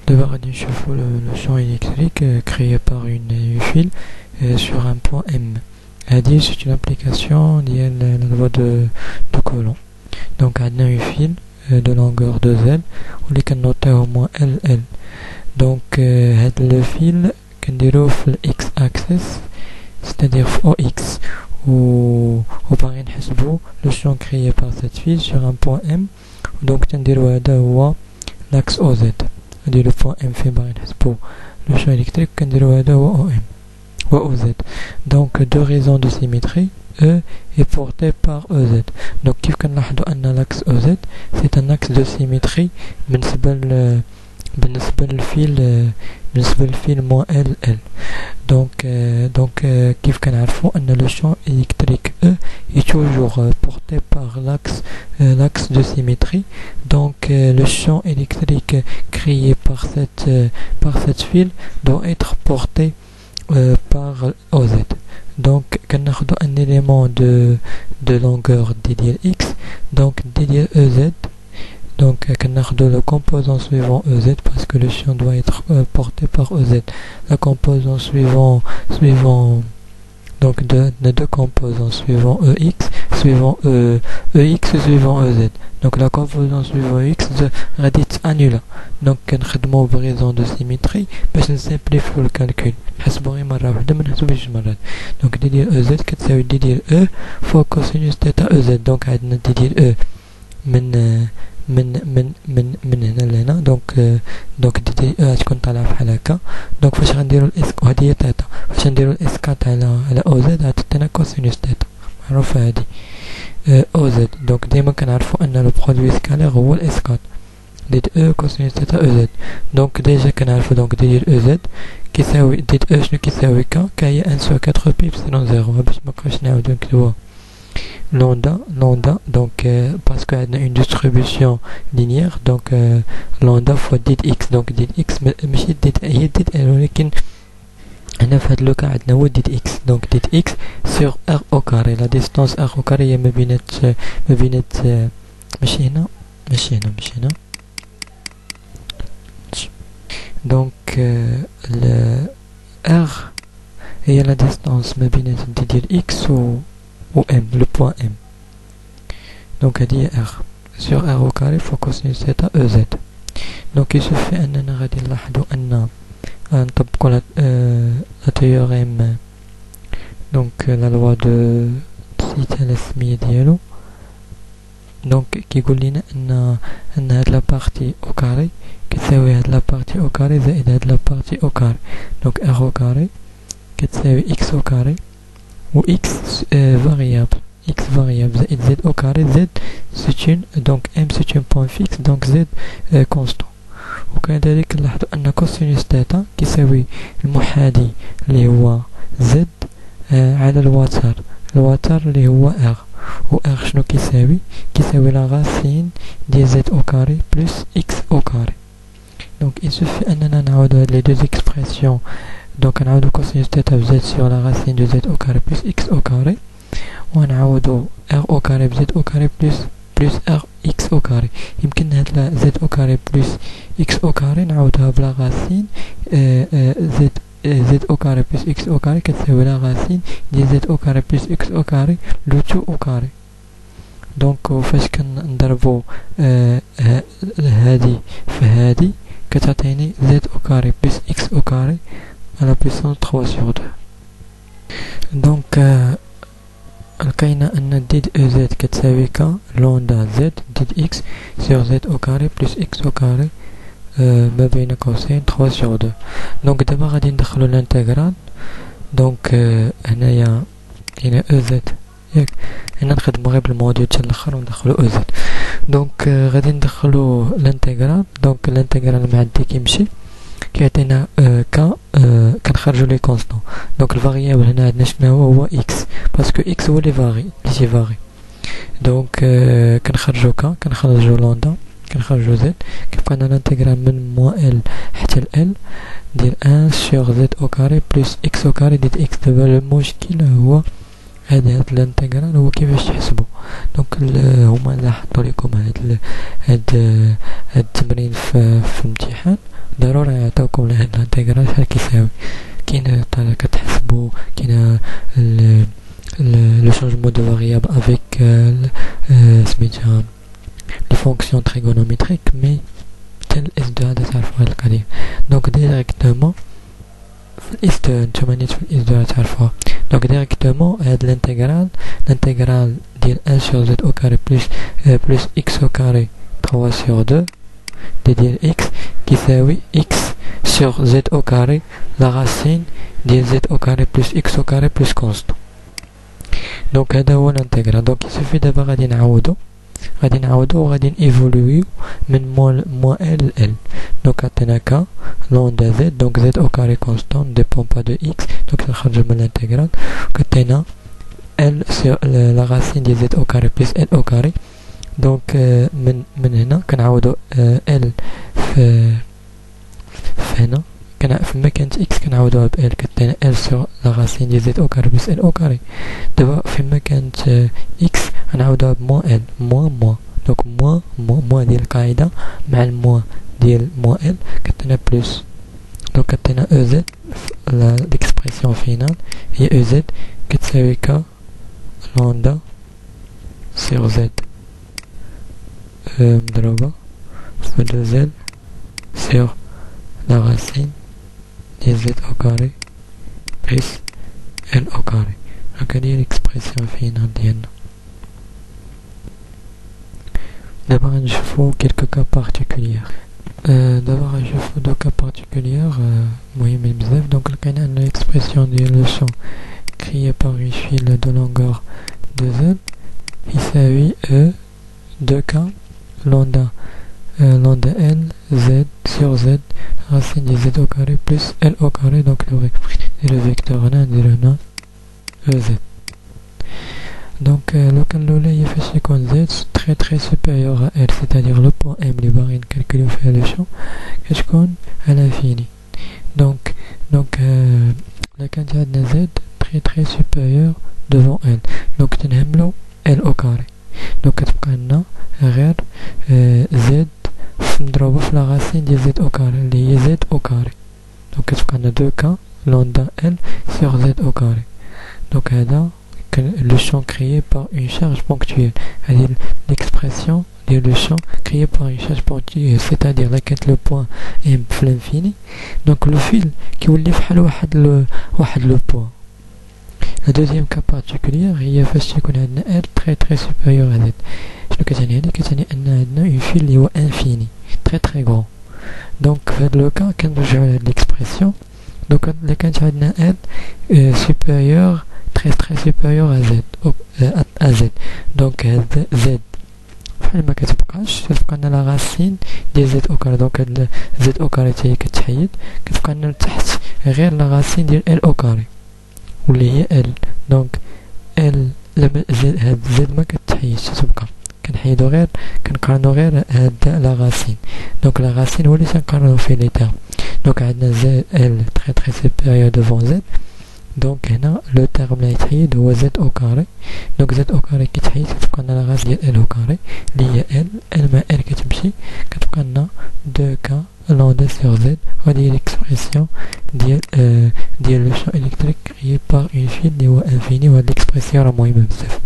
D'abord, on chauffe le champ électrique créé par une fil sur un point M. C'est une application liée à la loi de Coulomb. Donc, on a un fil de longueur de Z, on peut noter au moins LL. Donc, le fil qu'on déroule le X-axis, c'est-à-dire au X, ou par exemple, le champ créé par cette fil sur un point M. Donc, on déroule l'axe OZ. Le point M fait par le champ électrique qu'on déroule OZ. Donc, deux raisons de symétrie. E est porté par EZ. Donc, كيف كنلاحظوا أن l'axe OZ c'est un axe de symétrie بالنسبة للفيل moins LL. Donc كيف كنعرفوا أن le champ électrique E est toujours porté par l'axe de symétrie. Donc le champ électrique créé par cette fil doit être porté par OZ. Donc, quand on a un élément de longueur dédié X, donc dédié EZ, donc quand on a le composant suivant EZ, parce que le champ doit être porté par EZ, le composant suivant donc deux composants suivant EX, suivant EX, suivant EZ. Donc la composant suivant EX غادي تانولا. Donc كنخدمو بريزون de symétrie باش نسامبليفيو الكالكول. نحسبو غير مرة واحدة ما نحسبو جوج مرات. Donc دي ديال EZ كتساوي دي ديال E فوا كوسينوس تيتا EZ. Donc عندنا دي ديال E من هنا لهنا. دونك دي ديال E غتكون طالعة بحال هكا. دونك فاش غنديرو الاسك وهادي هي تيتا، فاش نديرو الاسكات على OZ غتعطينا كوسينوس تيتا معروفة هادي OZ. دونك ديما كنعرفو ان لو برودوي سكالير هو الاسكات ديال E كوسينوس تيتا EZ. دونك ديجا كنعرفو دونك ديال EZ كيساوي ديال E شنو كيساوي ك هي 1 سوا 4 بي إبسيلون 0 باش مبقاوش نعاودو نكتبوها lambda donc parce qu'on a une distribution linéaire donc lambda fois dit x donc dit x ماشي هي dit l ولكن هنا في هاد لو كا عندنا هو dit x donc dit x sur r au carré. La distance r au carré هي ما بينات ماشي هنا donc le r هي la distance ما بينات ديال x ou M, le point M. Donc, elle dit R. Sur R au carré, il faut cosinus θ EZ. Donc, il suffit أننا غادي نلاحظوا أن نطبقوا la théorème donc la loi de Theta الاسمية ديالو. donc كيقول لنا أن هاد لا بارتي au carré كتساوي هاد لا بارتي au carré زائد هاد لا بارتي au carré. donc R au carré كتساوي X au carré ou X variable زائد Z au carré. Z c'est une donc M c'est un point fixe donc Z constant. وكذلك نلاحظوا أن كوسينوس تيتا كيساوي المحاذي اللي هو Z على الوتر اللي هو R. و R شنو كيساوي لا غاسين ديال Z au carré plus X au carré. donc il suffit أننا نعاودو هاد les deux expressions. donc نعاودو كوسينوس تيتا بZ sur la racine de Z au carré plus X au carré ونعاودو R au carré بZ au carré plus R X au carré. يمكن هاد Z au carré plus X au carré نعاودوها بلا غاسين Z au carré plus X au carré كتساوي لا غاسين ديال Z au carré plus X au carré لو تو au carré. donc فاش كنضربو هادي في هادي كتعطيني Z au carré plus X au carré à la puissance 3 sur 2. donc لقينا أن ديد EZ كتساوي ك لوندا Z ديد X sur Z au carré plus X au carré ما بين قوسين 3 sur 2. donc دابا غادي ندخلو الانتغرال. donc هنايا كاينه EZ ياك هنا نخدمو غير بالموديل حتى الاخر وندخلو EZ. donc غادي ندخلو الانتغرال. donc الانتغرال مع دي كيمشي كيعطينا ك كنخرجوا لي كونستون. دونك الفاريابل هنا عندنا شنو هو اكس باسكو اكس هو لي فاري. دونك كنخرجوا ك كنخرجوا لوندا كنخرجوا زد كيبقى لنا الانتغرال من موان ال حتى ال ديال 1 سور زد او كاري بلس اكس او كاري ديال اكس. دابا المشكل هو هاد الانتغرال هو كيفاش تحسبو. دونك هما اللي حطوا لكم هاد التمرين في الامتحان. ضروري يعطوكم هاد الانتجرال شحال كيساوي. كاين كتحسبوا كاين le changement de variable avec سميتها les fonctions trigonométriques mais tel S2 هذا تعرفوا هاد القضية. دونك ديريكتومون في S2 نتوما نيت في S2 تعرفوها. دونك ديريكتومون هاد الانتجرال ديال 1 sur z au carré plus x au carré 3 sur 2 ديال x كيساوي x sur z au carré la racine ديال z au carré plus x au carré plus constant. دونك هذا هو الانتجرال. دونك يسوفي دابا غادي نعوضو وغادي ايفولويو من موان ال ل ال. دونك عطينا ك لوندا زد دونك زد او كاري كونستون ديبون با دو اكس دونك نخرجو من الانتجرال. كعطينا ال سور لا راسين ديال زد او كاري بلس ال او كاري. دونك من هنا كنعوضو ال في هنا فما كانت اكس كنعوضوها ب ال كتعطينا ال سور لا راسين ديال زد او كاري بلس ال او كاري. دابا فما كانت اكس غنعوضوها بموان ال موان دونك موان ديال القاعدة مع الموان ديال موان ال كتعطينا بلس. دونك كتعطينا او زد ليكسبرسيون فينال هي او زد كتساوي ك لوندا سيغ زد مضروبة في دو زد سيغ لا راسين ديال زد او كاري بلس ال او كاري. دونك هادي هي ليكسبرسيون فينال ديالنا. دابا غنشوفو كيلكو كا بارتيكوليير. دابا غنشوفو دو كا بارتيكوليير مهمين بزاف. دونك لقينا ان ليكسبرسيون ديال لو شون créé par une file de longueur de z يساوي e 2k lambda l z sur z racine de z au carré plus l au carré. donc le vecteur هنا نديرو هنا ez. donc لو كان الاولى هي فاش يكون z très supérieur à l c'est-à-dire le point m اللي باغي نكالكوليو فيها لو شون كتكون à l'infini. donc لا كانت عندنا z très supérieur devant l donc تنهملو l au carré. donc كتبقى لنا غير z مضروبة في لا راسين ديال z au carré اللي هي z au carré. donc كتبقى لنا 2k lambda l sur z au carré. donc هذا le champ créé par une charge ponctuelle. هذه l'expression ديال le champ créé par une charge ponctuelle c'est-à-dire là كانت le point m في l'infini donc le fil كيولي فحال واحد le point. La deuxième cas particulière هي فاش يكون عندنا r très supérieur à z. شنو كتعني هادي؟ كتعني ان عندنا un fil اللي هو infini très grand. donc في هاد لو كا كنرجعو لهاد l'expression. donc اللي كانت عندنا r supérieur très supérieur à z donc هاد z بحال ما كتبقاش كتبقى لنا لا راسين ديال زد او كاري. دونك هاد زد او كاري حتى هي كتحيد كتبقى لنا لتحت غير لا راسين ديال ال او كاري واللي هي ال. دونك ال لما هاد زد ما كتحيدش تبقى كنحيدو غير كنقارنو غير هاد لا راسين. دونك لا راسين هو اللي تنقارنو فيه لي تيرم. دونك عندنا زد ال très supérieur devant z. دونك هنا لو تيرم اللي يتحيد هو زد او كاري. دونك زد او كاري كيتحيد كتبقى لنا لا راس ديال ال او كاري اللي هي ال مع ال كتمشي كتبقى لنا 2k lambda sur z. وهادي هي ليكسبرسيون ديال لو شون الكتريك créé par une file اللي هو انفيني. وهاد ليكسبرسيون راه مهمة بزاف.